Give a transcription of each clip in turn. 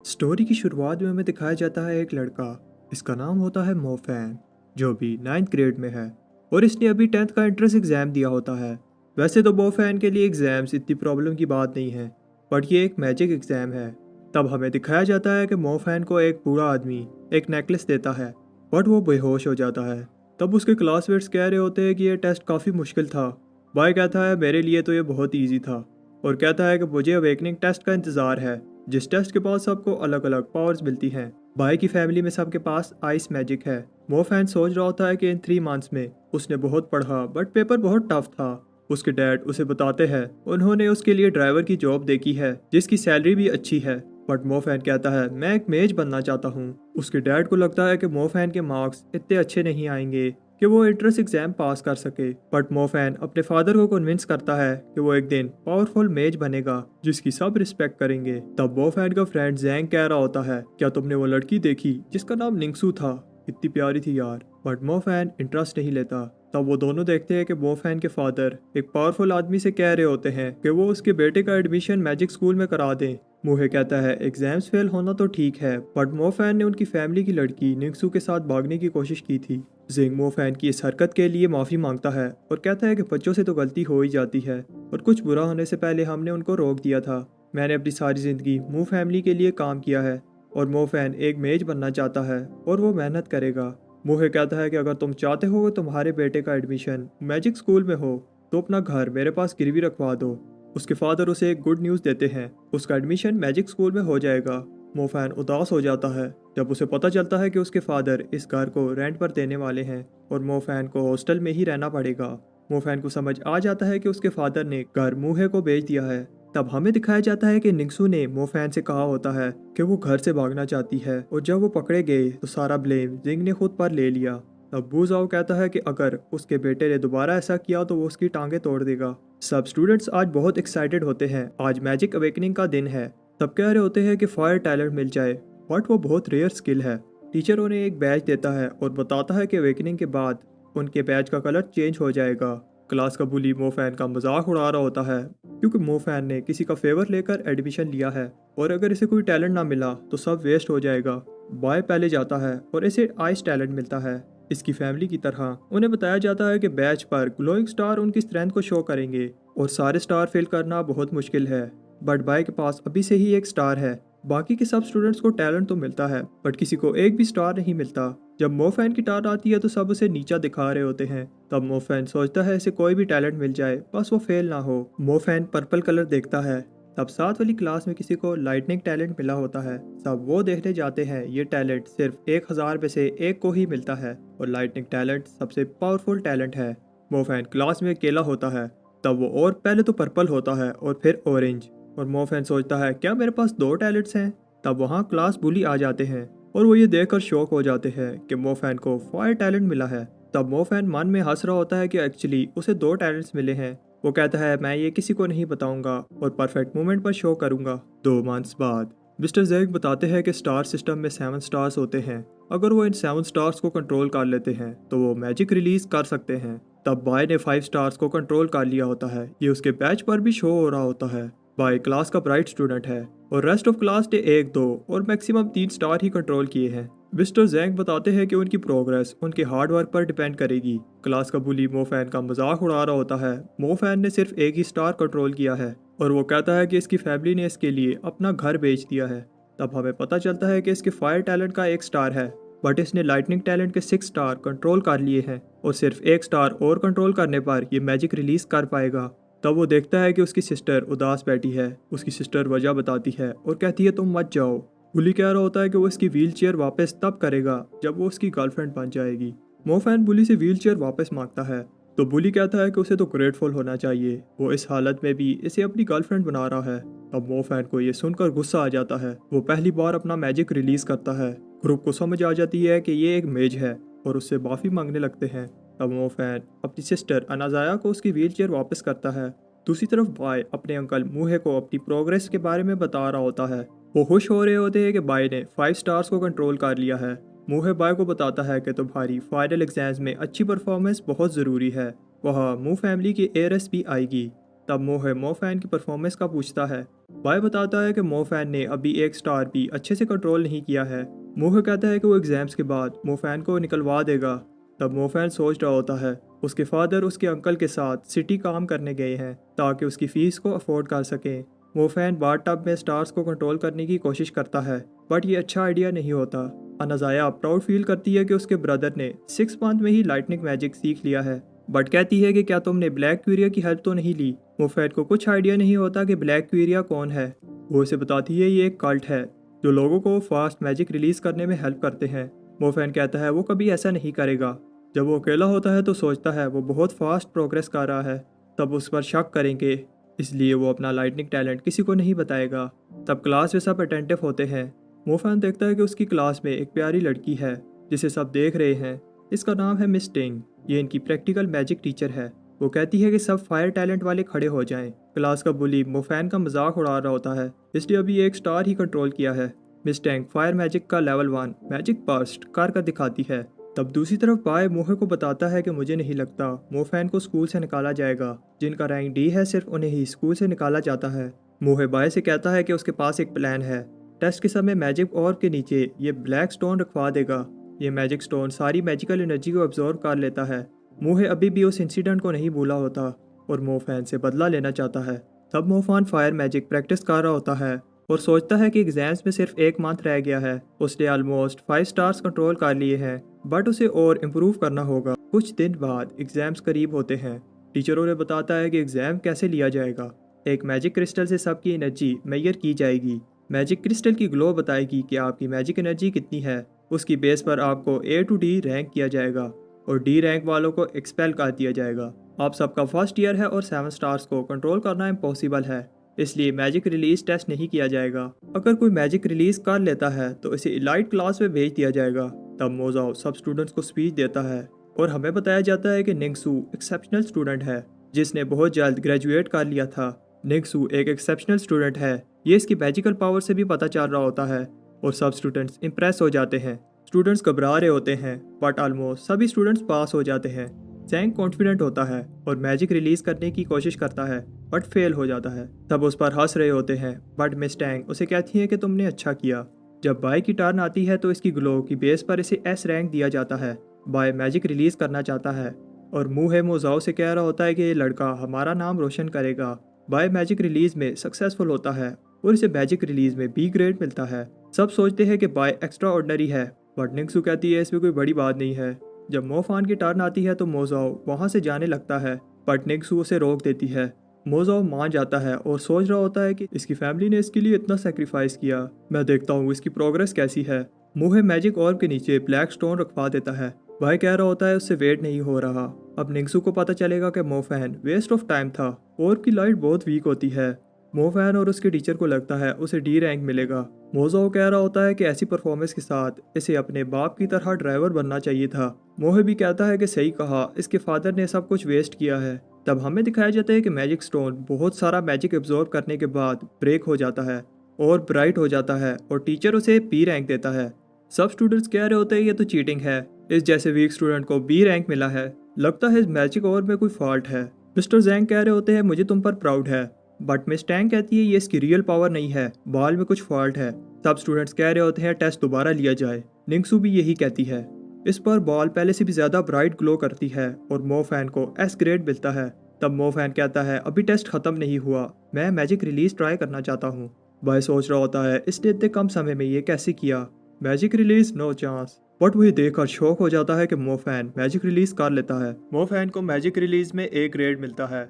Story की शुरुआत में हमें दिखाया जाता है एक लड़का। इसका नाम होता है मोफैन, जो अभी 9th ग्रेड में है और इसने अभी 10th का एंट्रेंस एग्ज़ाम दिया होता है। वैसे तो मोफैन के लिए एग्ज़ाम्स इतनी प्रॉब्लम की बात नहीं है, बट ये एक मैजिक एग्ज़ाम है। तब हमें दिखाया जाता है कि मोफैन को एक बूढ़ा आदमी एक नेकलेस देता है, बट वो बेहोश हो जाता है। तब उसके क्लासमेट्स कह रहे होते हैं कि ये टेस्ट काफ़ी मुश्किल था। बॉय कहता है मेरे लिए तो ये बहुत ईजी था, और कहता है कि मुझे अवेकनिंग टेस्ट का इंतज़ार है, जिस टेस्ट के बाद सबको अलग अलग पावर्स मिलती हैं। भाई की फैमिली में सबके पास आइस मैजिक है। मोफैन सोच रहा होता है कि इन 3 मंथ्स में उसने बहुत पढ़ा, बट पेपर बहुत टफ था। उसके डैड उसे बताते हैं उन्होंने उसके लिए ड्राइवर की जॉब देखी है, जिसकी सैलरी भी अच्छी है। बट मोफैन कहता है मैं एक मेज बनना चाहता हूँ। उसके डैड को लगता है कि मोफैन के मार्क्स इतने अच्छे नहीं आएंगे कि वो एंट्रेंस एग्जाम पास कर सके। बट मोफैन अपने फादर को कन्विंस करता है कि वो एक दिन पावरफुल मेज बनेगा जिसकी सब रिस्पेक्ट करेंगे। तब मोफैन का फ्रेंड जैंग कह रहा होता है क्या तुमने वो लड़की देखी जिसका नाम निंगसू था, इतनी प्यारी थी यार। बट मोफैन इंटरेस्ट नहीं लेता। तब वो दोनों देखते हैं कि मोफैन के फादर एक पावरफुल आदमी से कह रहे होते हैं कि वो उसके बेटे का एडमिशन मैजिक स्कूल में करा दें। मूहे कहता है एग्जाम्स फेल होना तो ठीक है, बट मोफैन ने उनकी फैमिली की लड़की निंगसू के साथ भागने की कोशिश की थी। जिंग मोफैन की इस हरकत के लिए माफ़ी मांगता है और कहता है कि बच्चों से तो गलती हो ही जाती है और कुछ बुरा होने से पहले हमने उनको रोक दिया था। मैंने अपनी सारी ज़िंदगी मो फैमिली के लिए काम किया है और मोफैन एक मेज बनना चाहता है और वो मेहनत करेगा। मोहे कहता है कि अगर तुम चाहते हो कि तुम्हारे बेटे का एडमिशन मैजिक स्कूल में हो तो अपना घर मेरे पास गिरवी रखवा दो। उसके फादर उसे एक गुड न्यूज़ देते हैं, उसका एडमिशन मैजिक स्कूल में हो जाएगा। मोफैन उदास हो जाता है जब उसे पता चलता है कि उसके फादर इस घर को रेंट पर देने वाले हैं और मोफैन को हॉस्टल में ही रहना पड़ेगा। मोफैन को समझ आ जाता है कि उसके फादर ने घर मूहे को बेच दिया है। तब हमें दिखाया जाता है कि निंगसू ने मोफैन से कहा होता है कि वो घर से भागना चाहती है और जब वो पकड़े गए तो सारा ब्लेम जिंग ने खुद पर ले लिया। तब बूजाओ कहता है कि अगर उसके बेटे ने दोबारा ऐसा किया तो वो उसकी टांगे तोड़ देगा। सब स्टूडेंट्स आज बहुत एक्साइटेड होते हैं, आज मैजिक अवेकनिंग का दिन है। तब कह रहे होते हैं कि फायर टैलेंट मिल जाए, बट वो बहुत रेयर स्किल है। टीचर उन्हें एक बैच देता है और बताता है कि अवेकनिंग के बाद उनके बैच का कलर चेंज हो जाएगा। क्लास का बुली मोफैन का मजाक उड़ा रहा होता है क्योंकि मोफैन ने किसी का फेवर लेकर एडमिशन लिया है और अगर इसे कोई टैलेंट ना मिला तो सब वेस्ट हो जाएगा। बॉय पहले जाता है और इसे आइस टैलेंट मिलता है। इसकी फैमिली की तरह उन्हें बताया जाता है कि बैच पर ग्लोइंग स्टार उनकी स्ट्रेंथ को शो करेंगे और सारे स्टार फिल करना बहुत मुश्किल है। बट बॉय के पास अभी से ही एक स्टार है। बाकी के सब स्टूडेंट्स को टैलेंट तो मिलता है बट किसी को एक भी स्टार नहीं मिलता। जब मोफैन की टर्न आती है तो सब उसे नीचा दिखा रहे होते हैं। तब मोफैन सोचता है इसे कोई भी टैलेंट मिल जाए, बस वो फेल ना हो। मोफैन पर्पल कलर देखता है। तब साथ वाली क्लास में किसी को लाइटनिंग टैलेंट मिला होता है। सब वो देखने जाते हैं। ये टैलेंट सिर्फ 1000 में से एक को ही मिलता है और लाइटनिंग टैलेंट सबसे पावरफुल टैलेंट है। मोफैन क्लास में अकेला होता है। तब वो और पहले तो पर्पल होता है और फिर ऑरेंज, और मोफैन सोचता है क्या मेरे पास 2 टैलेंट्स हैं। तब वहाँ क्लास बुली आ जाते हैं और वो ये देखकर शॉक हो जाते हैं कि मोफैन को फायर टैलेंट मिला है। तब मोफैन मन में हंस रहा होता है कि एक्चुअली उसे 2 टैलेंट्स मिले हैं। वो कहता है मैं ये किसी को नहीं बताऊंगा और परफेक्ट मोमेंट पर शो करूंगा। 2 मंथ्स बाद मिस्टर जैक बताते हैं कि स्टार सिस्टम में 7 स्टार्स होते हैं। अगर वो इन 7 स्टार्स को कंट्रोल कर लेते हैं तो वो मैजिक रिलीज कर सकते हैं। तब बाय ने 5 स्टार्स को कंट्रोल कर लिया होता है। ये उसके बैच पर भी शो हो रहा होता है। बाय क्लास का ब्राइट स्टूडेंट है और रेस्ट ऑफ क्लास ने 1, 2 और मैक्सिमम 3 स्टार ही कंट्रोल किए हैं। मिस्टर जैंग बताते हैं कि उनकी प्रोग्रेस उनके हार्ड वर्क पर डिपेंड करेगी। क्लास का बुली मोफैन का मजाक उड़ा रहा होता है। मोफैन ने सिर्फ एक ही स्टार कंट्रोल किया है और वो कहता है कि इसकी फैमिली ने इसके लिए अपना घर बेच दिया है। तब हमें पता चलता है कि इसके फायर टैलेंट का 1 स्टार है, बट इसने लाइटनिंग टैलेंट के 6 स्टार कंट्रोल कर लिए हैं और सिर्फ 1 स्टार और कंट्रोल करने पर यह मैजिक रिलीज कर पाएगा। तब वो देखता है कि उसकी सिस्टर उदास बैठी है। उसकी सिस्टर वजह बताती है और कहती है तुम मत जाओ। बुली कह रहा होता है कि वो इसकी व्हील चेयर वापस तब करेगा जब वो उसकी गर्लफ्रेंड बन जाएगी। मोफैन बुली से व्हील चेयर वापस मांगता है तो बुली कहता है कि उसे तो ग्रेटफुल होना चाहिए, वो इस हालत में भी इसे अपनी गर्लफ्रेंड बना रहा है। अब मोफैन को ये सुनकर गुस्सा आ जाता है। वो पहली बार अपना मैजिक रिलीज करता है। ग्रुप को समझ आ जाती है कि ये एक मेज है और उससे माफी मांगने लगते हैं। तब मोफैन अपनी सिस्टर अनाजाया को उसकी व्हील चेयर वापस करता है। दूसरी तरफ बाय अपने अंकल मूहे को अपनी प्रोग्रेस के बारे में बता रहा होता है। वो खुश हो रहे होते हैं कि बाय ने 5 स्टार्स को कंट्रोल कर लिया है। मूहे बाय को बताता है कि तुम्हारी फाइनल एग्जाम्स में अच्छी परफॉर्मेंस बहुत ज़रूरी है, वह मू फैमिली की एयरएस भी आएगी। तब मोहे मोफैन की परफॉर्मेंस का पूछता है। बाय बताता है कि मोफैन ने अभी एक स्टार भी अच्छे से कंट्रोल नहीं किया है। मोहे कहता है कि वो एग्जाम्स के बाद मोफैन को निकलवा देगा। तब मोफैन सोच रहा होता है उसके फादर उसके अंकल के साथ सिटी काम करने गए हैं ताकि उसकी फीस को अफोर्ड कर सकें। मोफैन बाथ टब में स्टार्स को कंट्रोल करने की कोशिश करता है, बट ये अच्छा आइडिया नहीं होता। अनाजाया प्राउड फील करती है कि उसके ब्रदर ने 6 मंथ में ही लाइटनिंग मैजिक सीख लिया है, बट कहती है कि क्या तुमने ब्लैक क्यूरिया की हेल्प तो नहीं ली। मोफैन को कुछ आइडिया नहीं होता कि ब्लैक क्यूरिया कौन है। वो उसे बताती है ये एक कल्ट है जो लोगों को फास्ट मैजिक रिलीज करने में हेल्प करते हैं। मोफैन कहता है वो कभी ऐसा नहीं करेगा। जब वो अकेला होता है तो सोचता है वो बहुत फास्ट प्रोग्रेस कर रहा है, तब उस पर शक करेंगे, इसलिए वो अपना लाइटनिंग टैलेंट किसी को नहीं बताएगा। तब क्लास में सब अटेंटिव होते हैं। मोफैन देखता है कि उसकी क्लास में एक प्यारी लड़की है जिसे सब देख रहे हैं। इसका नाम है मिस टिंग। ये इनकी प्रैक्टिकल मैजिक टीचर है। वो कहती है कि सब फायर टैलेंट वाले खड़े हो जाएं। क्लास का बुली मोफैन का मजाक उड़ा रहा होता है, इसलिए अभी एक स्टार ही कंट्रोल किया है। मिस टैंग फायर मैजिक का लेवल 1 मैजिक बर्स्ट कर दिखाती है। तब दूसरी तरफ बाय मोहे को बताता है कि मुझे नहीं लगता मोफैन को स्कूल से निकाला जाएगा। जिनका रैंक डी है सिर्फ उन्हें ही स्कूल से निकाला जाता है। मोहे बाय से कहता है कि उसके पास एक प्लान है। टेस्ट के समय मैजिक ऑर्ब के नीचे ये ब्लैक स्टोन रखवा देगा। ये मैजिक स्टोन सारी मैजिकल एनर्जी को एब्जॉर्ब कर लेता है। मोहे अभी भी उस इंसिडेंट को नहीं भूला होता और मोफैन से बदला लेना चाहता है। तब मोफैन फायर मैजिक प्रैक्टिस कर रहा होता है और सोचता है कि एग्जाम्स में सिर्फ 1 मंथ रह गया है। उसने ऑलमोस्ट 5 स्टार्स कंट्रोल कर लिए हैं, बट उसे और इम्प्रूव करना होगा। कुछ दिन बाद एग्जाम्स करीब होते हैं। टीचर उन्हें बताता है कि एग्जाम कैसे लिया जाएगा। एक मैजिक क्रिस्टल से सबकी एनर्जी मेजर की जाएगी। मैजिक क्रिस्टल की ग्लो बताएगी कि आपकी मैजिक एनर्जी कितनी है। उसकी बेस पर आपको A to D रैंक किया जाएगा और D रैंक वालों को एक्सपेल कर दिया जाएगा। आप सबका फर्स्ट ईयर है और 7 स्टार्स को कंट्रोल करना इम्पॉसिबल है, इसलिए मैजिक रिलीज टेस्ट नहीं किया जाएगा। अगर कोई मैजिक रिलीज कर लेता है तो इसे इलाइट क्लास में भेज दिया जाएगा। तब मोजाओ सब स्टूडेंट्स को स्पीच देता है और हमें बताया जाता है कि निंगसू एक्सेप्शनल स्टूडेंट है जिसने बहुत जल्द ग्रेजुएट कर लिया था। निंगसू एक एक्सेप्शनल स्टूडेंट है, ये इसकी मैजिकल पावर से भी पता चल रहा होता है और सब स्टूडेंट्स इंप्रेस हो जाते हैं। स्टूडेंट्स घबरा रहे होते हैं, बट ऑलमोस्ट सभी स्टूडेंट्स पास हो जाते हैं। जैंग कॉन्फिडेंट होता है और मैजिक रिलीज करने की कोशिश करता है, बट फेल हो जाता है। तब उस पर हंस रहे होते हैं, बट मिस टैंग उसे कहती है कि तुमने अच्छा किया। जब बाय की टर्न आती है तो इसकी ग्लो की बेस पर इसे S रैंक दिया जाता है। बाय मैजिक रिलीज करना चाहता है और मुहे मोजाओ से कह रहा होता है कि ये लड़का हमारा नाम रोशन करेगा। बाय मैजिक रिलीज में सक्सेसफुल होता है और इसे मैजिक रिलीज में B ग्रेड मिलता है। सब सोचते हैं कि बाय एक्स्ट्रा ऑर्डिनरी है, बट निंगसू कहती है इसमें कोई बड़ी बात नहीं है। जब मोफान की टर्न आती है तो मोजाओ वहाँ से जाने लगता है, बट निंगसू उसे रोक देती है। मोजाओ मान जाता है और सोच रहा होता है कि इसकी फैमिली ने इसके लिए इतना सेक्रीफाइस किया, मैं देखता हूँ इसकी प्रोग्रेस कैसी है। मुहे मैजिक ऑर्ब के नीचे ब्लैक स्टोन रखवा देता है। भाई कह रहा होता है उससे वेट नहीं हो रहा। अब निंगसू को पता चलेगा कि मोफैन वेस्ट ऑफ टाइम था। ऑर्ब की लाइट बहुत वीक होती है। मोफैन और उसके टीचर को लगता है उसे D रैंक मिलेगा। मोजाओ कह रहा होता है कि ऐसी परफॉर्मेंस के साथ इसे अपने बाप की तरह ड्राइवर बनना चाहिए था। मोहे भी कहता है कि सही कहा, इसके फादर ने सब कुछ वेस्ट किया है। तब हमें दिखाया जाता है कि मैजिक स्टोन बहुत सारा मैजिक एब्जॉर्ब करने के बाद ब्रेक हो जाता है और ब्राइट हो जाता है और टीचर उसे B रैंक देता है। सब स्टूडेंट्स कह रहे होते हैं ये तो चीटिंग है, इस जैसे वीक स्टूडेंट को B रैंक मिला है, लगता है इस मैजिक ऑर्ब में कोई फॉल्ट है। मिस्टर जैंग कह रहे होते हैं मुझे तुम पर प्राउड है, बट मिस टैंग कहती है ये इसकी रियल पावर नहीं है, बाल में कुछ फॉल्ट है। सब स्टूडेंट्स कह रहे होते हैं टेस्ट दोबारा लिया जाए। निंगसू भी यही कहती है। इस पर बॉल पहले से भी ज्यादा ब्राइट ग्लो करती है और मोफैन को S ग्रेड मिलता है। तब मोफैन कहता है अभी टेस्ट खत्म नहीं हुआ, मैं मैजिक रिलीज ट्राई करना चाहता हूँ। बाय सोच रहा होता है इसने इतने कम समय में ये कैसे किया, magic release no chance. But वही देखकर शौक हो जाता है कि मोफैन मैजिक रिलीज कर लेता है। मोफैन को मैजिक रिलीज में A ग्रेड मिलता है।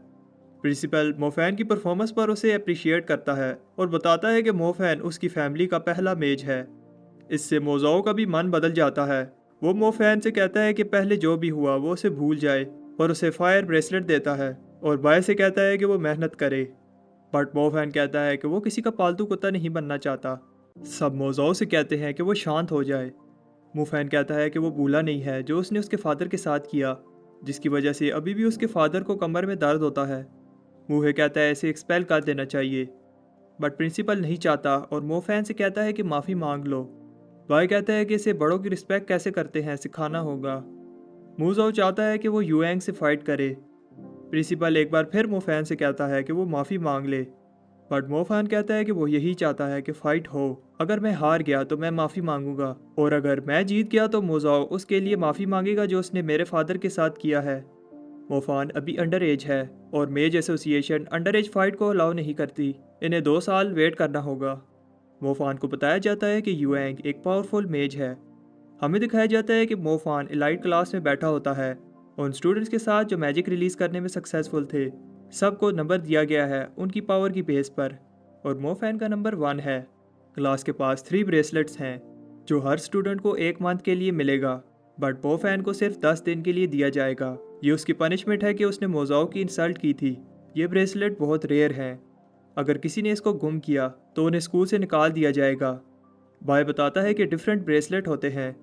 प्रिंसिपल मोफैन की परफॉर्मेंस पर उसे अप्रिशिएट करता है और बताता है कि मोफैन उसकी फैमिली का पहला मेज है। इससे मोजाओ का भी मन बदल जाता है। वो मोफैन से कहता है कि पहले जो भी हुआ वो उसे भूल जाए और उसे फायर ब्रेसलेट देता है और बाय से कहता है कि वो मेहनत करे। बट मोफैन कहता है कि वो किसी का पालतू कुत्ता नहीं बनना चाहता। सब मोजाओ से कहते हैं कि वो शांत हो जाए। मोफैन कहता है कि वो भूला नहीं है जो उसने उसके फादर के साथ किया, जिसकी वजह से अभी भी उसके फादर को कमर में दर्द होता है। मुहे कहता है इसे एक्सपेल कर देना चाहिए, बट प्रिंसिपल नहीं चाहता और मोफैन से कहता है कि माफ़ी मांग लो। बाय कहता है कि इसे बड़ों की रिस्पेक्ट कैसे करते हैं सिखाना होगा। मोजाओ चाहता है कि वो युएंग से फाइट करे, प्रिंसिपल एक बार फिर मोफैन से कहता है कि वो माफ़ी मांग ले, बट मोफैन कहता है कि वो यही चाहता है कि फ़ाइट हो। अगर मैं हार गया तो मैं माफ़ी मांगूंगा, और अगर मैं जीत गया तो मोजाओ उसके लिए माफ़ी मांगेगा जो उसने मेरे फादर के साथ किया है। मोफान अभी अंडर एज है और मेज एसोसिएशन अंडर एज फाइट को अलाउ नहीं करती। इन्हें 2 साल वेट करना होगा। मोफान को बताया जाता है कि युएंग एक पावरफुल मेज है। हमें दिखाया जाता है कि मोफान एलाइट क्लास में बैठा होता है उन स्टूडेंट्स के साथ जो मैजिक रिलीज करने में सक्सेसफुल थे। सबको नंबर दिया गया है उनकी पावर की बेस पर, और मोफैन का नंबर 1 है। क्लास के पास 3 ब्रेसलेट्स हैं जो हर स्टूडेंट को 1 मंथ के लिए मिलेगा, बट मोफैन को सिर्फ 10 दिन के लिए दिया जाएगा। ये उसकी पनिशमेंट है कि उसने मोजाओ की इंसल्ट की थी। ये ब्रेसलेट बहुत रेयर हैं। अगर किसी ने इसको गुम किया तो उन्हें स्कूल से निकाल दिया जाएगा। बाय बताता है कि डिफरेंट ब्रेसलेट होते हैं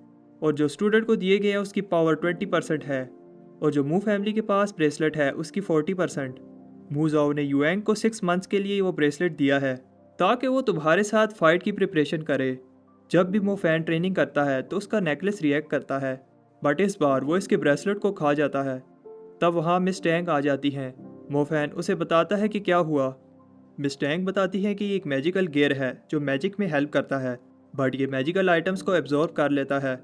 और जो स्टूडेंट को दिए गए हैं उसकी पावर 20% है, और जो मू फैमिली के पास ब्रेसलेट है उसकी 40%। मू जाओ ने युएंग को 6 मंथ्स के लिए वो ब्रेसलेट दिया है ताकि वो तुम्हारे साथ फाइट की प्रिपरेशन करे। जब भी मो फैन ट्रेनिंग करता है तो उसका नेकलेस रिएक्ट करता है, बट इस बार वो इसके ब्रेसलेट को खा जाता है। तब वहाँ मिस टैंग आ जाती हैं। मो फैन उसे बताता है कि क्या हुआ। मिस टैंग बताती है कि ये एक मैजिकल गियर है जो मैजिक में हेल्प करता है, बट ये मैजिकल आइटम्स को एब्जॉर्ब कर लेता है।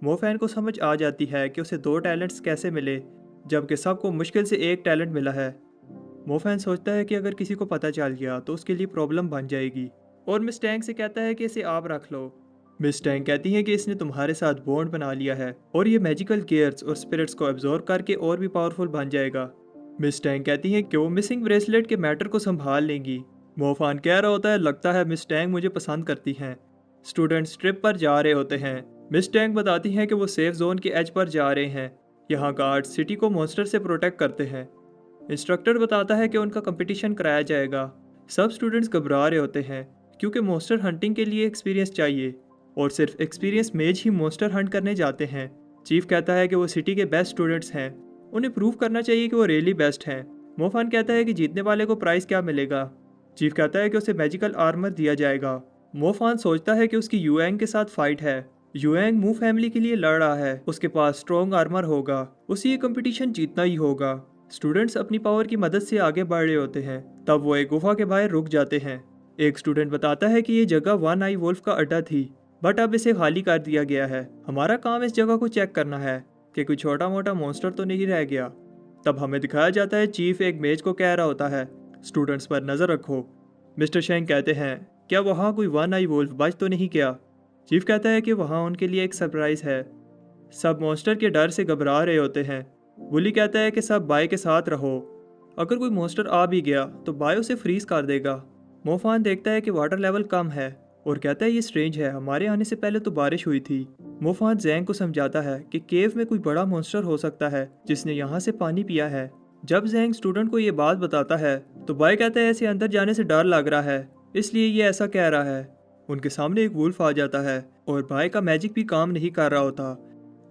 मोफैन को समझ आ जाती है कि उसे 2 टैलेंट्स कैसे मिले जबकि सबको मुश्किल से 1 टैलेंट मिला है। मोफैन सोचता है कि अगर किसी को पता चल गया तो उसके लिए प्रॉब्लम बन जाएगी, और मिस टैंग से कहता है कि इसे आप रख लो। मिस टैंग कहती है कि इसने तुम्हारे साथ बॉन्ड बना लिया है और ये मैजिकल गियर्स और स्पिरिट्स को एब्जॉर्ब करके और भी पावरफुल बन जाएगा। मिस टैंग कहती है कि वो मिसिंग ब्रेसलेट के मैटर को संभाल लेंगी। मोफान कह रहा होता है लगता है मिस टैंग मुझे पसंद करती हैं। स्टूडेंट्स ट्रिप पर जा रहे होते हैं। मिस टैंग बताती हैं कि वो सेफ जोन के एज पर जा रहे हैं। यहाँ गार्ड्स सिटी को मॉन्स्टर से प्रोटेक्ट करते हैं। इंस्ट्रक्टर बताता है कि उनका कंपटीशन कराया जाएगा। सब स्टूडेंट्स घबरा रहे होते हैं क्योंकि मॉन्स्टर हंटिंग के लिए एक्सपीरियंस चाहिए, और सिर्फ एक्सपीरियंस मेज ही मॉन्स्टर हंट करने जाते हैं। चीफ कहता है कि वो सिटी के बेस्ट स्टूडेंट्स हैं, उन्हें प्रूव करना चाहिए कि वो रियली बेस्ट हैं। मोफान कहता है कि जीतने वाले को प्राइस क्या मिलेगा। चीफ कहता है कि उसे मैजिकल आर्मर दिया जाएगा। मोफान सोचता है कि उसकी युएंग के साथ फाइट है। युएंग मू फैमिली के लिए लड़ रहा है, उसके पास स्ट्रॉन्ग आर्मर होगा, उसे ये कंपटीशन जीतना ही होगा। स्टूडेंट्स अपनी पावर की मदद से आगे बढ़ रहे होते हैं। तब वो एक गुफा के बाहर रुक जाते हैं। एक स्टूडेंट बताता है कि ये जगह 1 आई वुल्फ का अड्डा थी, बट अब इसे खाली कर दिया गया है। हमारा काम इस जगह को चेक करना है कि कोई छोटा मोटा मॉन्स्टर तो नहीं रह गया। तब हमें दिखाया जाता है चीफ एक मेज को कह रहा होता है स्टूडेंट्स पर नज़र रखो। मिस्टर शेंग कहते हैं क्या वहाँ कोई 1 आई वुल्फ बच तो नहीं गया। चीफ कहता है कि वहाँ उनके लिए एक सरप्राइज है। सब मॉन्स्टर के डर से घबरा रहे होते हैं। वुली कहता है कि सब बाय के साथ रहो, अगर कोई मॉन्स्टर आ भी गया तो बाय उसे फ्रीज कर देगा। मोफान देखता है कि वाटर लेवल कम है और कहता है ये स्ट्रेंज है, हमारे आने से पहले तो बारिश हुई थी। मोफान जैंग को समझाता है कि केव में कोई बड़ा मॉन्स्टर हो सकता है जिसने यहाँ से पानी पिया है। जब जैंग स्टूडेंट को ये बात बताता है तो बाय कहता है ऐसे अंदर जाने से डर लग रहा है, इसलिए ये ऐसा कह रहा है। उनके सामने एक वुल्फ आ जाता है और बाय का मैजिक भी काम नहीं कर रहा होता।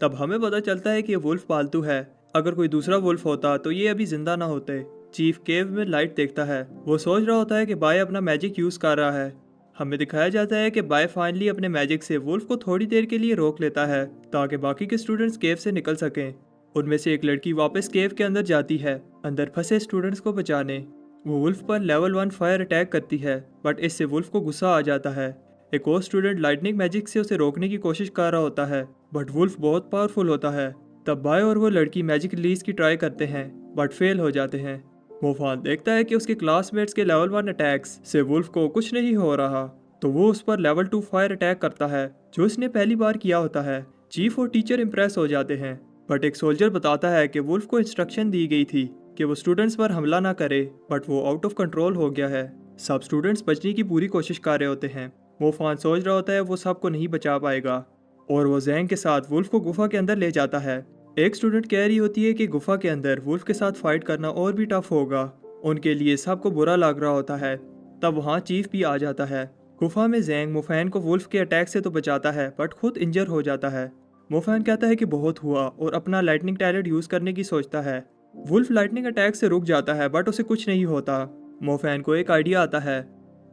तब हमें पता चलता है कि ये वुल्फ पालतू है। अगर कोई दूसरा वुल्फ होता तो ये अभी जिंदा ना होते। चीफ केव में लाइट देखता है। वो सोच रहा होता है कि बाय अपना मैजिक यूज कर रहा है। हमें दिखाया जाता है कि बाय फाइनली अपने मैजिक से वुल्फ को थोड़ी देर के लिए रोक लेता है ताकि बाकी के स्टूडेंट्स केव से निकल सकें। उनमें से एक लड़की वापस केव के अंदर जाती है अंदर फंसे स्टूडेंट्स को बचाने। वो वुल्फ पर लेवल 1 फायर अटैक करती है, बट इससे वुल्फ को गुस्सा आ जाता है। एक और स्टूडेंट लाइटनिंग मैजिक से उसे रोकने की कोशिश कर रहा होता है, बट वुल्फ बहुत पावरफुल होता है। तब बाय और वो लड़की मैजिक रिलीज की ट्राई करते हैं बट फेल हो जाते हैं। मोफान देखता है कि उसके क्लासमेट्स के लेवल 1 अटैक्स से वुल्फ को कुछ नहीं हो रहा, तो वो उस पर लेवल 2 फायर अटैक करता है जो इसने पहली बार किया होता है। चीफ और टीचर इंप्रेस हो जाते हैं, बट एक सोल्जर बताता है कि वुल्फ को इंस्ट्रक्शन दी गई थी कि वो स्टूडेंट्स पर हमला ना करे, बट वो आउट ऑफ कंट्रोल हो गया है। सब स्टूडेंट्स बचने की पूरी कोशिश कर रहे होते हैं। मोफान सोच रहा होता है वो सबको नहीं बचा पाएगा, और वो जैंग के साथ वुल्फ को गुफा के अंदर ले जाता है। एक स्टूडेंट कह रही होती है कि गुफा के अंदर वुल्फ के साथ फाइट करना और भी टफ होगा। उनके लिए सबको बुरा लग रहा होता है। तब वहाँ चीफ भी आ जाता है। गुफा में जैंग मोफैन को वुल्फ के अटैक से तो बचाता है बट खुद इंजर हो जाता है। मोफैन कहता है कि बहुत हुआ और अपना लाइटनिंग टैलेंट यूज करने की सोचता है। वुल्फ लाइटनिंग अटैक से रुक जाता है बट उसे कुछ नहीं होता। मोफैन को एक आइडिया आता है।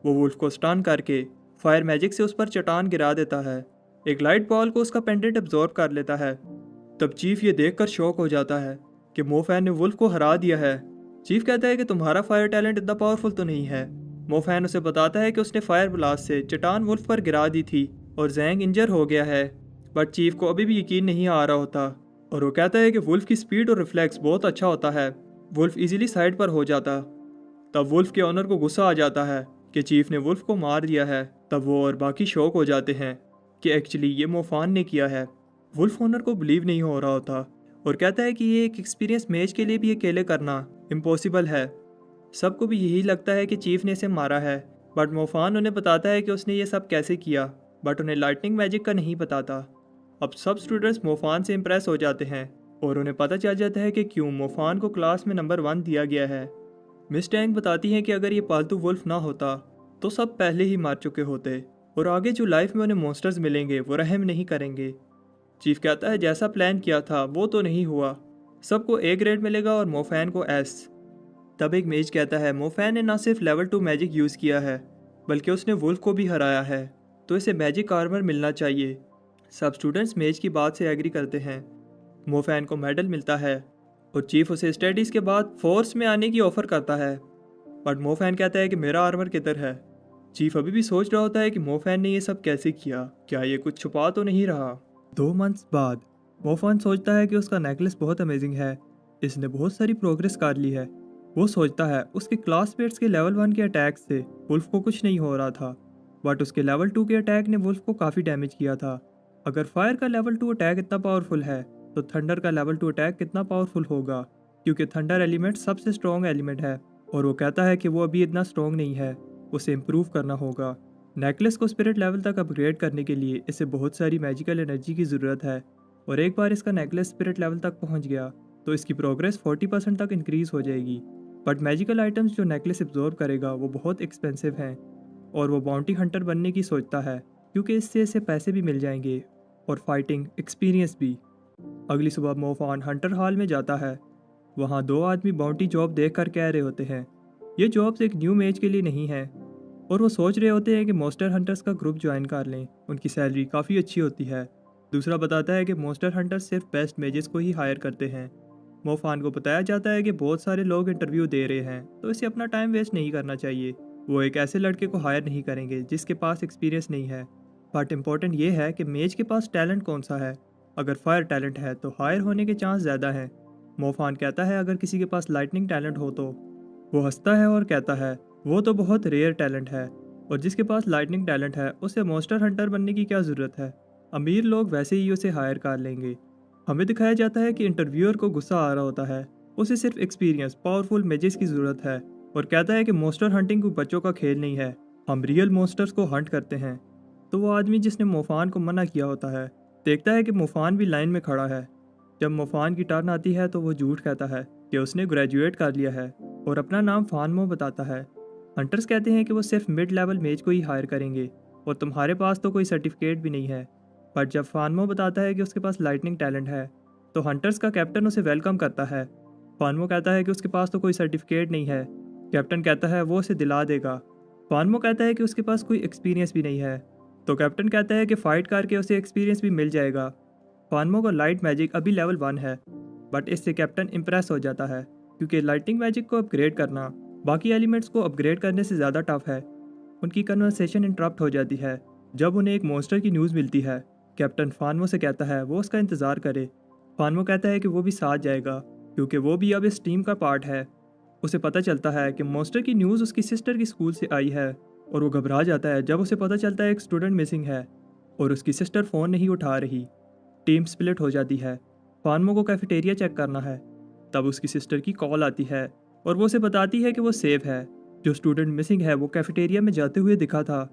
वो वुल्फ को स्टन करके फायर मैजिक से उस पर चट्टान गिरा देता है। एक लाइट बॉल को उसका पेंडेंट एब्जॉर्ब कर लेता है। तब चीफ ये देखकर शॉक हो जाता है कि मोफैन ने वुल्फ को हरा दिया है। चीफ कहता है कि तुम्हारा फायर टैलेंट इतना पावरफुल तो नहीं है। मोफैन उसे बताता है कि उसने फायर ब्लास्ट से चट्टान वुल्फ पर गिरा दी थी और जैंग इंजर हो गया है। बट चीफ को अभी भी यकीन नहीं आ रहा होता और वो कहता है कि वुल्फ की स्पीड और रिफ्लेक्स बहुत अच्छा होता है, वुल्फ इजीली साइड पर हो जाता। तब वुल्फ के ऑनर को गुस्सा आ जाता है कि चीफ ने वुल्फ को मार दिया है। तब वो और बाकी शौक हो जाते हैं कि एक्चुअली ये मोफान ने किया है। वुल्फ ऑनर को बिलीव नहीं हो रहा होता और कहता है कि ये एक एक्सपीरियंस मैच के लिए भी अकेले करना इम्पॉसिबल है। सबको भी यही लगता है कि चीफ ने इसे मारा है, बट मोफान उन्हें बताता है कि उसने ये सब कैसे किया, बट उन्हें लाइटनिंग मैजिक का नहीं बताता। अब सब स्टूडेंट्स मोफान से इम्प्रेस हो जाते हैं और उन्हें पता चल जाता है कि क्यों मोफान को क्लास में नंबर 1 दिया गया है। मिस टैंग बताती हैं कि अगर ये पालतू वुल्फ ना होता तो सब पहले ही मार चुके होते और आगे जो लाइफ में उन्हें मॉन्स्टर्स मिलेंगे वो रहम नहीं करेंगे। चीफ कहता है जैसा प्लान किया था वो तो नहीं हुआ, सबको ए ग्रेड मिलेगा और मोफैन को एस। तब एक मेज कहता है मोफैन ने ना सिर्फ लेवल 2 मैजिक यूज़ किया है बल्कि उसने वुल्फ को भी हराया है, तो इसे मैजिक आर्मर मिलना चाहिए। सब स्टूडेंट्स मेज की बात से एग्री करते हैं। मोफैन को मेडल मिलता है और चीफ उसे स्टडीज़ के बाद फोर्स में आने की ऑफ़र करता है, बट मोफैन कहता है कि मेरा आर्मर किधर है। चीफ अभी भी सोच रहा होता है कि मोफैन ने ये सब कैसे किया, क्या ये कुछ छुपा तो नहीं रहा। 2 मंथ्स बाद मोफैन सोचता है कि उसका नेकलेस बहुत अमेजिंग है, इसने बहुत सारी प्रोग्रेस कर ली है। वो सोचता है उसके क्लासमेट्स के लेवल 1 के अटैक से वुल्फ को कुछ नहीं हो रहा था, बट उसके लेवल 2 के अटैक ने वुल्फ को काफ़ी डैमेज किया था। अगर फायर का लेवल 2 अटैक इतना पावरफुल है तो थंडर का लेवल 2 अटैक कितना पावरफुल होगा, क्योंकि थंडर एलिमेंट सबसे स्ट्रॉन्ग एलिमेंट है। और वो कहता है कि वो अभी इतना स्ट्रॉन्ग नहीं है, उसे इम्प्रूव करना होगा। नेकलेस को स्पिरिट लेवल तक अपग्रेड करने के लिए इसे बहुत सारी मैजिकल एनर्जी की ज़रूरत है, और एक बार इसका नेकलेस स्पिरिट लेवल तक पहुंच गया तो इसकी प्रोग्रेस 40% तक इंक्रीज़ हो जाएगी। बट मैजिकल आइटम्स जो नेकलेस एब्जॉर्ब करेगा वो बहुत एक्सपेंसिव हैं, और वो बाउंटी हंटर बनने की सोचता है क्योंकि इससे इसे पैसे भी मिल जाएंगे और फाइटिंग एक्सपीरियंस भी। अगली सुबह मोफान हंटर हॉल में जाता है। वहाँ 2 आदमी बाउंटी जॉब देख कर कह रहे होते हैं ये जॉब्स एक न्यू मेज के लिए नहीं है, और वो सोच रहे होते हैं कि मॉन्स्टर हंटर्स का ग्रुप ज्वाइन कर लें, उनकी सैलरी काफ़ी अच्छी होती है। दूसरा बताता है कि मॉन्स्टर हंटर्स सिर्फ बेस्ट मेजेस को ही हायर करते हैं। मोफान को बताया जाता है कि बहुत सारे लोग इंटरव्यू दे रहे हैं तो इसे अपना टाइम वेस्ट नहीं करना चाहिए। वो एक ऐसे लड़के को हायर नहीं करेंगे जिसके पास एक्सपीरियंस नहीं है। बट इम्पॉर्टेंट ये है कि मेज के पास टैलेंट कौन सा है। अगर फायर टैलेंट है तो हायर होने के चांस ज़्यादा हैं। मोफान कहता है अगर किसी के पास लाइटनिंग टैलेंट हो तो। वो हंसता है और कहता है वो तो बहुत रेयर टैलेंट है, और जिसके पास लाइटनिंग टैलेंट है उसे मॉन्स्टर हंटर बनने की क्या ज़रूरत है, अमीर लोग वैसे ही उसे हायर कर लेंगे। हमें दिखाया जाता है कि इंटरव्यूअर को गुस्सा आ रहा होता है, उसे सिर्फ एक्सपीरियंस पावरफुल मैजेस की ज़रूरत है, और कहता है कि मॉन्स्टर हंटिंग कोई बच्चों का खेल नहीं है, हम रियल मॉन्स्टर्स को हंट करते हैं। तो वो आदमी जिसने मोफान को मना किया होता है देखता है कि मोफान भी लाइन में खड़ा है। जब मोफान की टर्न आती है तो वो झूठ कहता है कि उसने ग्रेजुएट कर लिया है और अपना नाम फानमो बताता है। हंटर्स कहते हैं कि वो सिर्फ मिड लेवल मेज को ही हायर करेंगे और तुम्हारे पास तो कोई सर्टिफिकेट भी नहीं है। बट जब फानमो बताता है कि उसके पास लाइटनिंग टैलेंट है तो हंटर्स का कैप्टन उसे वेलकम करता है। फानमो कहता है कि उसके पास तो कोई सर्टिफिकेट नहीं है। कैप्टन कहता है वो उसे दिला देगा। फानमो कहता है कि उसके पास कोई एक्सपीरियंस भी नहीं है, तो कैप्टन कहता है कि फ़ाइट करके उसे एक्सपीरियंस भी मिल जाएगा। फानमो का लाइट मैजिक अभी लेवल 1 है, बट इससे कैप्टन इम्प्रेस हो जाता है क्योंकि लाइटनिंग मैजिक को अपग्रेड करना बाकी एलिमेंट्स को अपग्रेड करने से ज़्यादा टफ है। उनकी कन्वर्सेशन इंटरप्ट हो जाती है जब उन्हें एक मॉन्स्टर की न्यूज़ मिलती है। कैप्टन फानमो से कहता है वो उसका इंतज़ार करे। फानमो कहता है कि वो भी साथ जाएगा क्योंकि वो भी अब इस टीम का पार्ट है। उसे पता चलता है कि मॉन्स्टर की न्यूज़ उसकी सिस्टर की स्कूल से आई है, और वो घबरा जाता है जब उसे पता चलता है एक स्टूडेंट मिसिंग है और उसकी सिस्टर फ़ोन नहीं उठा रही। टीम स्प्लिट हो जाती है। फानमो को कैफेटेरिया चेक करना है, तब उसकी सिस्टर की कॉल आती है और वो उसे बताती है कि वो सेफ है। जो स्टूडेंट मिसिंग है वो कैफेटेरिया में जाते हुए दिखा था।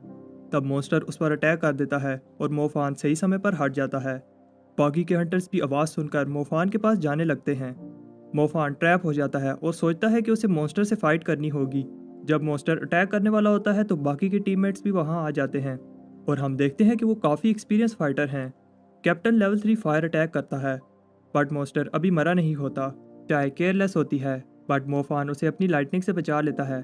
तब मॉन्स्टर उस पर अटैक कर देता है और मोफान सही समय पर हट जाता है। बाकी के हंटर्स भी आवाज़ सुनकर मोफान के पास जाने लगते हैं। मोफान ट्रैप हो जाता है और सोचता है कि उसे मॉन्स्टर से फाइट करनी होगी। जब मॉन्स्टर अटैक करने वाला होता है तो बाकी के टीममेट्स भी वहाँ आ जाते हैं और हम देखते हैं कि वो काफ़ी एक्सपीरियंस फाइटर हैं। कैप्टन लेवल 3 फायर अटैक करता है, बट मॉन्स्टर अभी मरा नहीं होता। चाय केयरलेस होती है, बट मोफान उसे अपनी लाइटनिंग से बचा लेता है।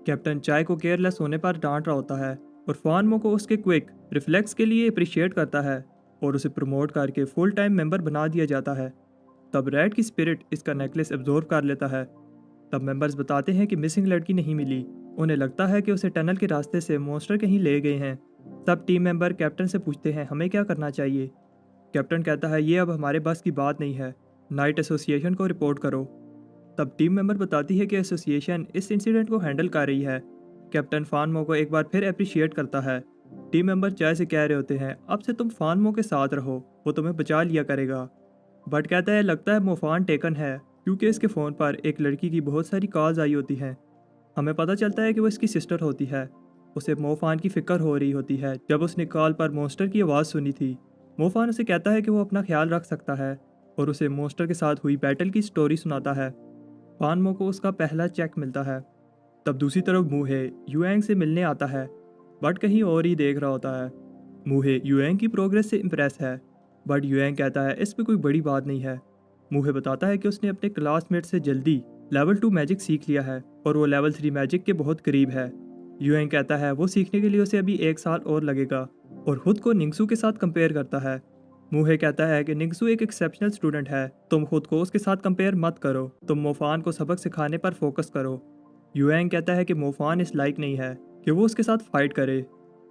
कैप्टन चाय को केयरलेस होने पर डांट रहा होता है और फानमो को उसके क्विक रिफ्लेक्स के लिए अप्रिशिएट करता है और उसे प्रमोट करके फुल टाइम मेंबर बना दिया जाता है। तब रैड की स्पिरिट इसका नेकलेस एब्जॉर्ब कर लेता है। तब मेंबर्स बताते हैं कि मिसिंग लड़की नहीं मिली। उन्हें लगता है कि उसे टनल के रास्ते से मॉन्स्टर कहीं ले गए हैं। सब टीम मेंबर कैप्टन से पूछते हैं हमें क्या करना चाहिए। कैप्टन कहता है ये अब हमारे बस की बात नहीं है, नाइट एसोसिएशन को रिपोर्ट करो। तब टीम मेंबर बताती है कि एसोसिएशन इस इंसिडेंट को हैंडल कर रही है। कैप्टन फानमो को एक बार फिर अप्रिशिएट करता है। टीम मेंबर चाय से कह रहे होते हैं अब से तुम फानमो के साथ रहो, वो तुम्हें बचा लिया करेगा। बट कहता है लगता है मोफान टेकन है, क्योंकि इसके फ़ोन पर एक लड़की की बहुत सारी कॉल्स आई होती हैं। हमें पता चलता है कि वो इसकी सिस्टर होती है। उसे मोफान की फिक्र हो रही होती है जब उसने कॉल पर मॉन्स्टर की आवाज़ सुनी थी। मोफान उसे कहता है कि वो अपना ख्याल रख सकता है और उसे मॉन्स्टर के साथ हुई बैटल की स्टोरी सुनाता है। फानमो को उसका पहला चेक मिलता है। तब दूसरी तरफ मूहे यूएंग से मिलने आता है, बट कहीं और ही देख रहा होता है। मूहे यूएंग की प्रोग्रेस से इम्प्रेस है, बट यूएंग कहता है इसमें कोई बड़ी बात नहीं है। मूहे बताता है कि उसने अपने क्लासमेट से जल्दी लेवल 2 मैजिक सीख लिया है और वो लेवल 3 मैजिक के बहुत करीब है। यूएंग कहता है वो सीखने के लिए उसे अभी 1 साल और लगेगा और खुद को निंगसू के साथ कंपेयर करता है। मूहे कहता है कि निंगसू एक एक्सेप्शनल स्टूडेंट है, तुम खुद को उसके साथ कंपेयर मत करो, तुम मोफान को सबक सिखाने पर फोकस करो। यूएंग कहता है कि मोफान इस लायक नहीं है कि वो उसके साथ फाइट करे।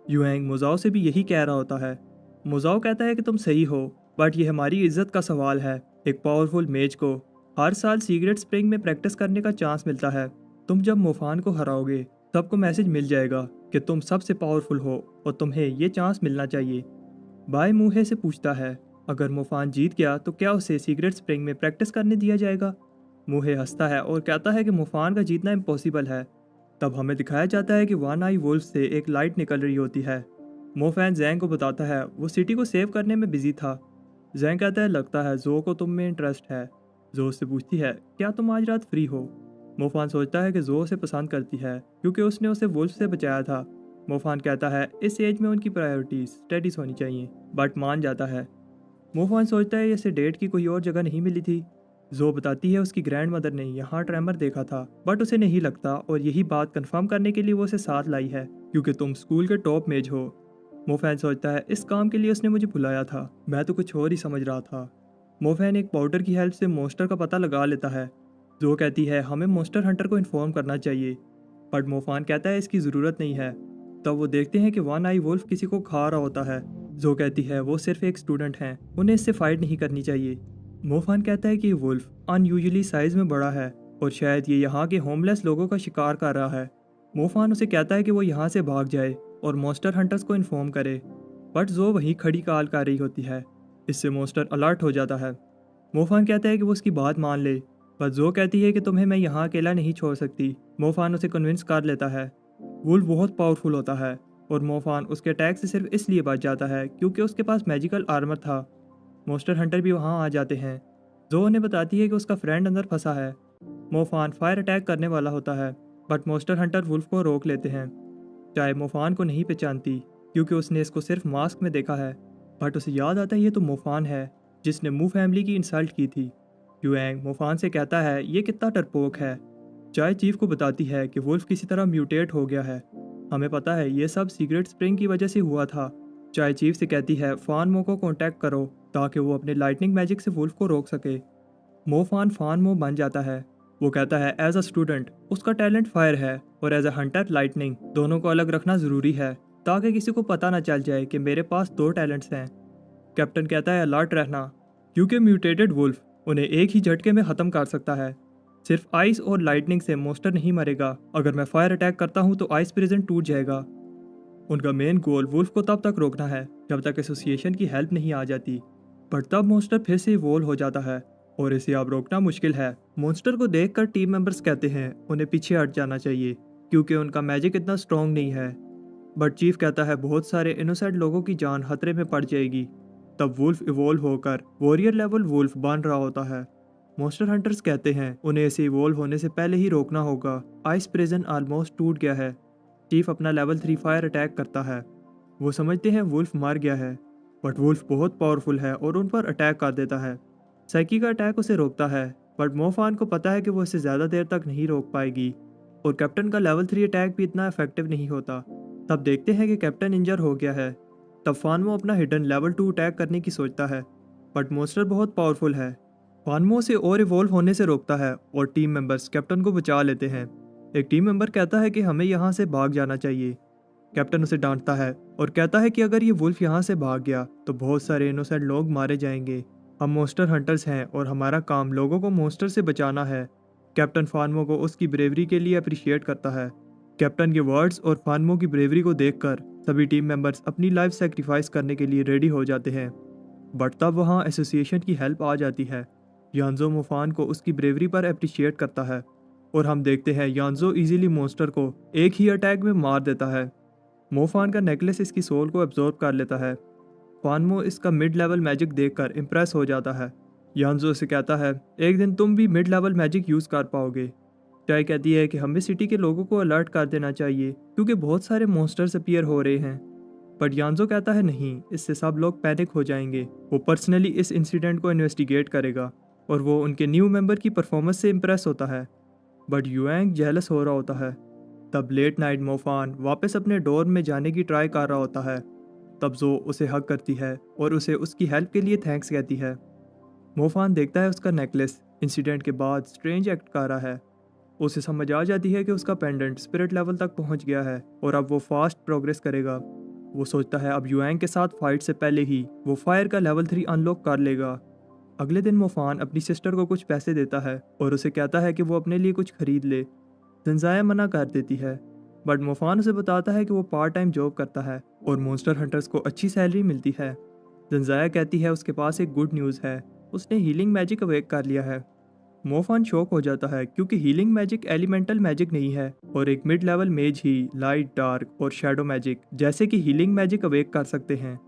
यूएंग मुजाओ से भी यही कह रहा होता है। मुजाओ कहता है कि तुम सही हो, बट ये हमारी इज्जत का सवाल है। एक पावरफुल मेज को हर साल सीक्रेट स्प्रिंग में प्रैक्टिस करने का चांस मिलता है। तुम जब मोफान को हराओगे सबको मैसेज मिल जाएगा कि तुम सबसे पावरफुल हो और तुम्हें ये चांस मिलना चाहिए। बाय मूहे से पूछता है अगर मोफान जीत गया तो क्या उसे सीक्रेट स्प्रिंग में प्रैक्टिस करने दिया जाएगा। मूहे हंसता है और कहता है कि मोफान का जीतना इम्पॉसिबल है। तब हमें दिखाया जाता है कि वन आई वुल्फ से एक लाइट निकल रही होती है। मोफैन जैंग को बताता है वो सिटी को सेव करने में बिजी था। जैंग कहता है लगता है जो को तुम में इंटरेस्ट है। जो उससे पूछती है क्या तुम आज रात फ्री हो। मोफान सोचता है कि जो उसे पसंद करती है क्योंकि उसने उसे वुल्फ से बचाया था। मोफान कहता है इस एज में उनकी प्रायोरिटीज स्टडीज होनी चाहिए, बट मान जाता है। मोफान सोचता है इसे डेट की कोई और जगह नहीं मिली थी। जो बताती है उसकी ग्रैंड मदर ने यहाँ ट्रेमर देखा था, बट उसे नहीं लगता और यही बात कंफर्म करने के लिए वो उसे साथ लाई है क्योंकि तुम स्कूल के टॉप मेज हो। मोफैन सोचता है इस काम के लिए उसने मुझे बुलाया था, मैं तो कुछ और ही समझ रहा था। मोफैन एक पाउडर की हेल्प से मॉन्स्टर का पता लगा लेता है। जो कहती है हमें मॉन्स्टर हंटर को इन्फॉर्म करना चाहिए, बट मोफान कहता है इसकी ज़रूरत नहीं है। तब वो देखते हैं कि वन आई वुल्फ किसी को खा रहा होता है। जो कहती है वो सिर्फ एक स्टूडेंट हैं, उन्हें इससे फाइट नहीं करनी चाहिए। मोफान कहता है कि वुल्फ अनयूजुअली साइज में बड़ा है और शायद ये यहाँ के होमलेस लोगों का शिकार कर रहा है। मोफान उसे कहता है कि वो यहाँ से भाग जाए और मॉन्स्टर हंटर्स को इन्फॉर्म करे, बट जो वहीं खड़ी काल कर रही होती है। इससे मॉन्स्टर अलर्ट हो जाता है। मोफान कहता है कि वो उसकी बात मान ले, पर जो कहती है कि तुम्हें मैं यहाँ अकेला नहीं छोड़ सकती। मोफान उसे कन्विंस कर लेता है। वुल्फ बहुत पावरफुल होता है और मोफान उसके अटैक से सिर्फ इसलिए बच जाता है क्योंकि उसके पास मैजिकल आर्मर था। मॉन्स्टर हंटर भी वहाँ आ जाते हैं। जो उन्हें बताती है कि उसका फ्रेंड अंदर फंसा है। मोफान फायर अटैक करने वाला होता है, बट मॉन्स्टर हंटर वुल्फ को रोक लेते हैं। चाहे मोफान को नहीं पहचानती क्योंकि उसने इसको सिर्फ मास्क में देखा है, बट उसे याद आता है ये तो मोफान है जिसने मू फैमिली की इंसल्ट की थी। यूएंग मोफान से कहता है ये कितना डरपोक है। चाय चीफ को बताती है कि वुल्फ किसी तरह म्यूटेट हो गया है। हमें पता है ये सब सीक्रेट स्प्रिंग की वजह से हुआ था। चाय चीफ से कहती है फानमो को कांटेक्ट करो ताकि वो अपने लाइटनिंग मैजिक से वुल्फ को रोक सके। मोफान फानमो बन जाता है। वो कहता है एज अ स्टूडेंट उसका टैलेंट फायर है और एज अ हंटर लाइटनिंग, दोनों को अलग रखना ज़रूरी है ताकि किसी को पता ना चल जाए कि मेरे पास दो टैलेंट्स हैं। कैप्टन कहता है अलर्ट रहना क्योंकि म्यूटेटेड वुल्फ उन्हें एक ही झटके में ख़त्म कर सकता है। सिर्फ आइस और लाइटनिंग से मॉन्स्टर नहीं मरेगा, अगर मैं फायर अटैक करता हूँ तो आइस प्रिजन टूट जाएगा। उनका मेन गोल वुल्फ को तब तक रोकना है जब तक एसोसिएशन की हेल्प नहीं आ जाती, बट तब मॉन्स्टर फिर से इवोल्व हो जाता है और इसे अब रोकना मुश्किल है। मॉन्स्टर को देखकर टीम मेंबर्स कहते हैं उन्हें पीछे हट जाना चाहिए क्योंकि उनका मैजिक इतना स्ट्रॉन्ग नहीं है, बट चीफ कहता है बहुत सारे इनोसेंट लोगों की जान खतरे में पड़ जाएगी। तब वुल्फ इवोल्व होकर वॉरियर लेवल वुल्फ बन रहा होता है। मॉन्स्टर हंटर्स कहते हैं उन्हें इसे इवोल्व होने से पहले ही रोकना होगा, आइस प्रिजन ऑलमोस्ट टूट गया है। चीफ अपना लेवल 3 फायर अटैक करता है। वो समझते हैं वुल्फ मर गया है, बट वुल्फ बहुत पावरफुल है और उन पर अटैक कर देता है। साइकी का अटैक उसे रोकता है, बट मोफान को पता है कि वो इसे ज़्यादा देर तक नहीं रोक पाएगी और कैप्टन का लेवल 3 अटैक भी इतना इफेक्टिव नहीं होता। तब देखते हैं कि कैप्टन इंजर हो गया है। तब फानमो अपना हिडन लेवल 2 अटैक करने की सोचता है, बट मॉन्स्टर बहुत पावरफुल है। फानमो से और इवॉल्व होने से रोकता है और टीम मेंबर्स कैप्टन को बचा लेते हैं। एक टीम मेंबर कहता है कि हमें यहाँ से भाग जाना चाहिए। कैप्टन उसे डांटता है और कहता है कि अगर ये वुल्फ यहाँ से भाग गया तो बहुत सारे इनोसेंट लोग मारे जाएंगे। हम मॉन्स्टर हंटर्स हैं और हमारा काम लोगों को मॉन्स्टर से बचाना है। कैप्टन फानमो को उसकी ब्रेवरी के लिए अप्रिशिएट करता है। कैप्टन के वर्ड्स और फानमो की ब्रेवरी को देखकर सभी टीम मेंबर्स अपनी लाइफ सेक्रीफाइस करने के लिए रेडी हो जाते हैं। बट तब वहाँ एसोसिएशन की हेल्प आ जाती है। यान्जो मोफान को उसकी ब्रेवरी पर अप्रिशिएट करता है और हम देखते हैं यान्जो इजीली मॉन्स्टर को एक ही अटैक में मार देता है। मोफान का नेकलेस इसकी सोल को एब्जॉर्ब कर लेता है। फानमो इसका मिड लेवल मैजिक देखकर इम्प्रेस हो जाता है। यान्जो से कहता है एक दिन तुम भी मिड लेवल मैजिक यूज़ कर पाओगे। चाय कहती है कि हमें सिटी के लोगों को अलर्ट कर देना चाहिए क्योंकि बहुत सारे मॉन्स्टर्स अपीयर हो रहे हैं। बट यान्जो कहता है नहीं, इससे सब लोग पैनिक हो जाएंगे। वो पर्सनली इस इंसिडेंट को इन्वेस्टिगेट करेगा और वो उनके न्यू मेंबर की परफॉर्मेंस से इम्प्रेस होता है। बट युएंग जेलस हो रहा होता है। तब लेट नाइट मोफान वापस अपने डोर में जाने की ट्राई कर रहा होता है। तब जो उसे हक करती है और उसे उसकी हेल्प के लिए थैंक्स कहती है। मोफान देखता है उसका नेकलेस इंसिडेंट के बाद स्ट्रेंज एक्ट कर रहा है। उसे समझ आ जाती है कि उसका पेंडेंट स्पिरिट लेवल तक पहुंच गया है और अब वो फास्ट प्रोग्रेस करेगा। वो सोचता है अब युएंग के साथ फाइट से पहले ही वो फायर का लेवल 3 अनलॉक कर लेगा। अगले दिन मोफान अपनी सिस्टर को कुछ पैसे देता है और उसे कहता है कि वो अपने लिए कुछ खरीद ले। जंजाया मना कर देती है बट मोफान उसे बताता है कि वो पार्ट टाइम जॉब करता है और मॉन्स्टर हंटर्स को अच्छी सैलरी मिलती है। जंजाया कहती है उसके पास एक गुड न्यूज़ है, उसने हीलिंग मैजिक अवेक कर लिया है। मोफान शॉक हो जाता है क्योंकि हीलिंग मैजिक एलिमेंटल मैजिक नहीं है और एक मिड लेवल मेज ही लाइट, डार्क और शैडो मैजिक जैसे कि हीलिंग मैजिक अवेक कर सकते हैं।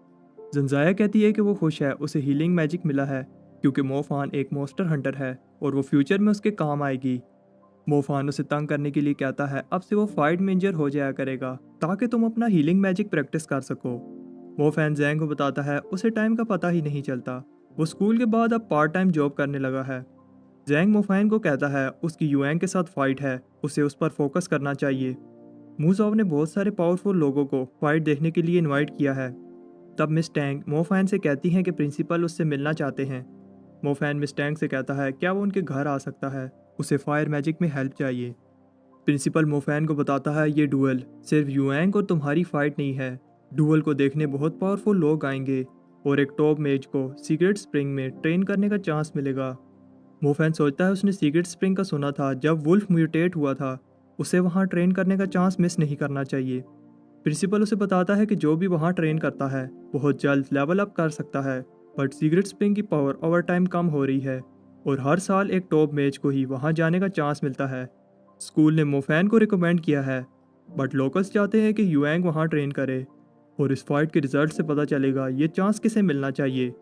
जंजाया कहती है कि वो खुश है उसे हीलिंग मैजिक मिला है क्योंकि मोफान एक मॉन्स्टर हंटर है और वो फ्यूचर में उसके काम आएगी। मोफान उसे तंग करने के लिए कहता है अब से वो फाइट में इंजर हो जाया करेगा ताकि तुम अपना हीलिंग मैजिक प्रैक्टिस कर सको। मोफान जैंग को बताता है उसे टाइम का पता ही नहीं चलता। वो स्कूल के बाद अब पार्ट टाइम जॉब करने लगा है। जैंग मोफान को कहता है उसकी युएंग के साथ फाइट है, उसे उस पर फोकस करना चाहिए। मूजॉव ने बहुत सारे पावरफुल लोगों को फाइट देखने के लिए इनवाइट किया है। तब मिस टैंग मोफान से कहती हैं कि प्रिंसिपल उससे मिलना चाहते हैं। मोफान मिस टैंग से कहता है क्या वो उनके घर आ सकता है, उसे फायर मैजिक में हेल्प चाहिए। प्रिंसिपल मोफान को बताता है ये डुअल सिर्फ युएंग और तुम्हारी फाइट नहीं है, डुअल को देखने बहुत पावरफुल लोग आएंगे और एक टॉप मेज को सीक्रेट स्प्रिंग में ट्रेन करने का चांस मिलेगा। मोफान सोचता है उसने सीक्रेट स्प्रिंग का सुना था जब वुल्फ म्यूटेट हुआ था, उसे वहाँ ट्रेन करने का चांस मिस नहीं करना चाहिए। प्रिंसिपल उसे बताता है कि जो भी वहाँ ट्रेन करता है बहुत जल्द लेवल अप कर सकता है बट सीक्रेट स्प्रिंग की पावर ओवर टाइम कम हो रही है और हर साल एक टॉप मेज को ही वहाँ जाने का चांस मिलता है। स्कूल ने मोफान को रिकमेंड किया है बट लोकल्स चाहते हैं कि युएंग वहाँ ट्रेन करे और इस फाइट के रिजल्ट से पता चलेगा ये चांस किसे मिलना चाहिए।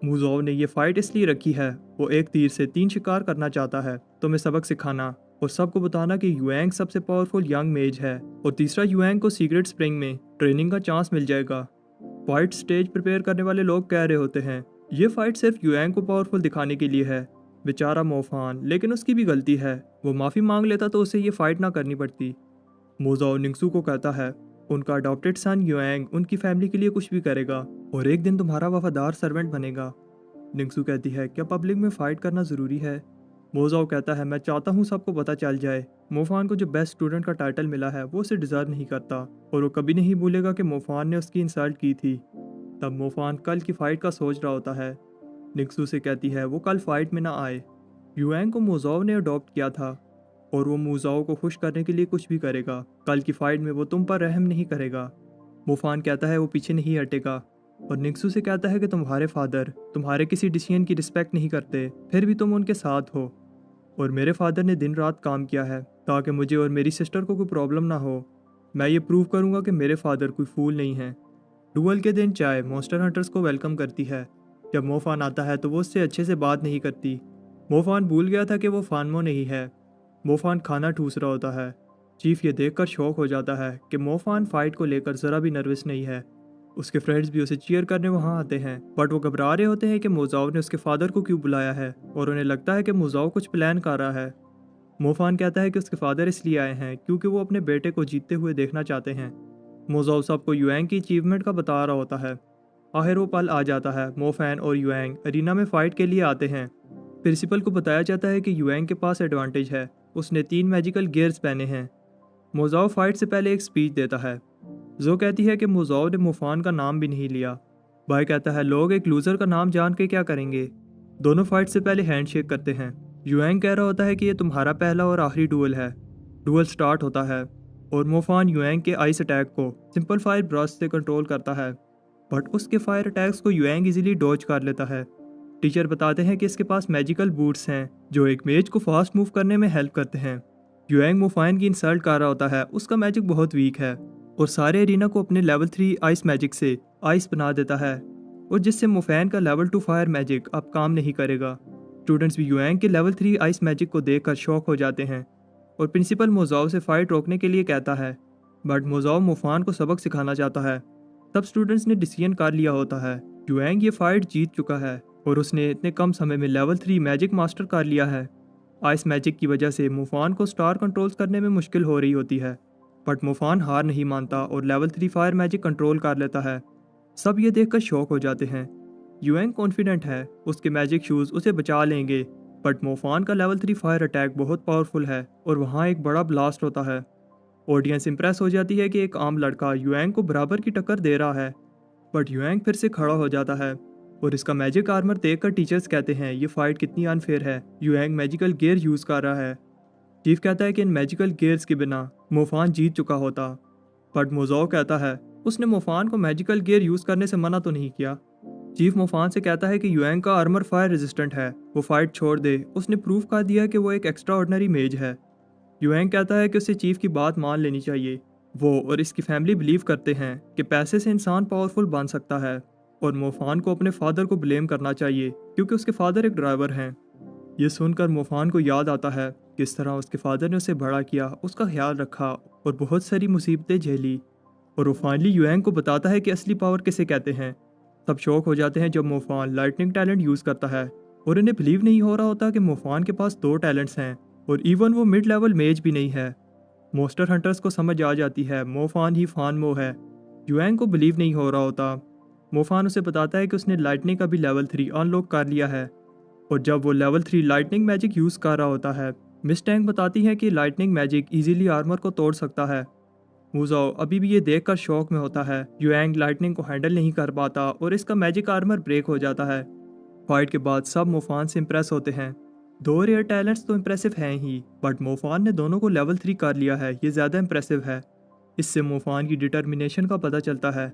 मूजॉव ने ये फाइट इसलिए रखी है, वो एक तीर से 3 शिकार करना चाहता है, तुम्हें सबक सिखाना और सबको बताना कि युएंग सबसे पावरफुल यंग मेज है और तीसरा युएंग को सीक्रेट स्प्रिंग में ट्रेनिंग का चांस मिल जाएगा। फाइट स्टेज प्रिपेयर करने वाले लोग कह रहे होते हैं ये फाइट सिर्फ युएंग को पावरफुल दिखाने के लिए है। बेचारा मोफान, लेकिन उसकी भी गलती है, वो माफ़ी मांग लेता तो उसे ये फाइट ना करनी पड़ती। मूजॉव निंगसू को कहता है उनका अडॉप्टेड सन युएंग उनकी फैमिली के लिए कुछ भी करेगा और एक दिन तुम्हारा वफादार सर्वेंट बनेगा। निंगसू कहती है क्या पब्लिक में फाइट करना ज़रूरी है। मोजाओ कहता है मैं चाहता हूँ सबको पता चल जाए मोफान को जो बेस्ट स्टूडेंट का टाइटल मिला है वो उसे डिज़र्व नहीं करता और वो कभी नहीं भूलेगा कि मोफान ने उसकी इंसल्ट की थी। तब मोफान कल की फ़ाइट का सोच रहा होता है। निंगसू से कहती है वो कल फाइट में ना आए, युएंग को मोजाओ ने अडॉप्ट किया था और वो मोजाओ को खुश करने के लिए कुछ भी करेगा। कल की फाइट में वो तुम पर रहम नहीं करेगा। मोफान कहता है वो पीछे नहीं हटेगा और निंगसू से कहता है कि तुम्हारे फादर तुम्हारे किसी डिसीजन की रिस्पेक्ट नहीं करते, फिर भी तुम उनके साथ हो और मेरे फादर ने दिन रात काम किया है ताकि मुझे और मेरी सिस्टर को कोई प्रॉब्लम ना हो। मैं ये प्रूव करूंगा कि मेरे फादर कोई फूल नहीं है। डुअल के दिन चाय मॉन्स्टर हंटर्स को वेलकम करती है। जब मोफान आता है तो वो उससे अच्छे से बात नहीं करती। मोफान भूल गया था कि वो फानमो नहीं है। मोफान खाना ठूस रहा होता है। चीफ ये देखकर शॉक हो जाता है कि मोफान फाइट को लेकर ज़रा भी नर्वस नहीं है। उसके फ्रेंड्स भी उसे चीयर करने वहाँ आते हैं बट वो घबरा रहे होते हैं कि मोजाओ ने उसके फादर को क्यों बुलाया है और उन्हें लगता है कि मोजाओ कुछ प्लान कर रहा है। मोफान कहता है कि उसके फादर इसलिए आए हैं क्योंकि वो अपने बेटे को जीतते हुए देखना चाहते हैं। मोजाओ सबको युएंग की अचीवमेंट का बता रहा होता है। आखिर वो पल आ जाता है। मोफान और युएंग अरीना में फ़ाइट के लिए आते हैं। प्रिंसिपल को बताया जाता है कि युएंग के पास एडवांटेज है, उसने 3 मैजिकल गियर्स पहने हैं। मोजाओ फाइट से पहले एक स्पीच देता है। जो कहती है कि मोजाओ ने मुफान का नाम भी नहीं लिया। भाई कहता है लोग एक लूज़र का नाम जान के क्या करेंगे। दोनों फाइट से पहले हैंडशेक करते हैं। युएंग कह रहा होता है कि ये तुम्हारा पहला और आखिरी डुअल है। डुअल स्टार्ट होता है और मोफान युएंग के आइस अटैक को सिंपल फायर ब्रश से कंट्रोल करता है, बट उसके फायर अटैक्स को युएंग इजीली डॉज कर लेता है। टीचर बताते हैं कि इसके पास मैजिकल बूट्स हैं जो एक मेज को फास्ट मूव करने में हेल्प करते हैं। युएंग मोफान की इंसल्ट कर रहा होता है, उसका मैजिक बहुत वीक है और सारे एरिना को अपने लेवल 3 आइस मैजिक से आइस बना देता है, और जिससे मोफैन का लेवल 2 फायर मैजिक अब काम नहीं करेगा। स्टूडेंट्स भी युएंग के लेवल 3 आइस मैजिक को देखकर शॉक हो जाते हैं और प्रिंसिपल मोजाओ से फाइट रोकने के लिए कहता है, बट मोजाओ मोफान को सबक सिखाना चाहता है। तब स्टूडेंट्स ने डिसीजन कर लिया होता है युएंग ये फाइट जीत चुका है और उसने इतने कम समय में लेवल 3 मैजिक मास्टर कर लिया है। आइस मैजिक की वजह से मोफान को स्टार कंट्रोल्स करने में मुश्किल हो रही होती है, बट मोफान हार नहीं मानता और लेवल 3 फायर मैजिक कंट्रोल कर लेता है। सब ये देखकर शॉक हो जाते हैं। युएंग कॉन्फिडेंट है उसके मैजिक शूज़ उसे बचा लेंगे, बट मोफान का लेवल 3 फायर अटैक बहुत पावरफुल है और वहाँ एक बड़ा ब्लास्ट होता है। ऑडियंस इंप्रेस हो जाती है कि एक आम लड़का युएंग को बराबर की टक्कर दे रहा है, बट युएंग फिर से खड़ा हो जाता है और इसका मैजिक आर्मर देखकर टीचर्स कहते हैं ये फाइट कितनी अनफेयर है, युएंग मैजिकल गियर यूज़ कर रहा है। चीफ कहता है कि इन मैजिकल गियर्स के बिना मोफान जीत चुका होता, बट मोजाओ कहता है उसने मोफान को मैजिकल गियर यूज़ करने से मना तो नहीं किया। चीफ मोफान से कहता है कि युएंग का आर्मर फायर रेजिस्टेंट है, वो फाइट छोड़ दे, उसने प्रूव कर दिया कि वो एक एक्स्ट्रा ऑर्डिनरी मेज है। युएंग कहता है कि उसे चीफ की बात मान लेनी चाहिए। वो और इसकी फैमिली बिलीव करते हैं कि पैसे से इंसान पावरफुल बन सकता है और मोफान को अपने फादर को ब्लेम करना चाहिए क्योंकि उसके फादर एक ड्राइवर हैं। ये सुनकर मोफान को याद आता है किस तरह उसके फादर ने उसे बड़ा किया, उसका ख्याल रखा और बहुत सारी मुसीबतें झेली, और वो फाइनली युएंग को बताता है कि असली पावर किसे कहते हैं। सब शौक हो जाते हैं जब मोफान लाइटनिंग टैलेंट यूज़ करता है और इन्हें बिलीव नहीं हो रहा होता कि मोफान के पास 2 टैलेंट्स हैं और इवन वो मिड लेवल मेज भी नहीं है। मोस्टर हंटर्स को समझ आ जाती है मोफान ही फान मो है। युएंग को बिलीव नहीं हो रहा होता। मोफान उसे बताता है कि उसने लाइटनिंग का भी लेवल 3 अनलॉक कर लिया है, और जब वो लेवल 3 लाइटनिंग मैजिक यूज़ कर रहा होता है, मिस टैंग बताती है कि लाइटनिंग मैजिक इजीली आर्मर को तोड़ सकता है। मुजाओ अभी भी ये देखकर शौक में होता है युएंग लाइटनिंग को हैंडल नहीं कर पाता और इसका मैजिक आर्मर ब्रेक हो जाता है। फाइट के बाद सब मोफान से इंप्रेस होते हैं। 2 रेयर टैलेंट्स तो इंप्रेसिव हैं ही, बट मोफान ने दोनों को लेवल 3 कर लिया है, ये ज़्यादा इंप्रेसिव है। इससे मोफान की डिटर्मिनेशन का पता चलता है।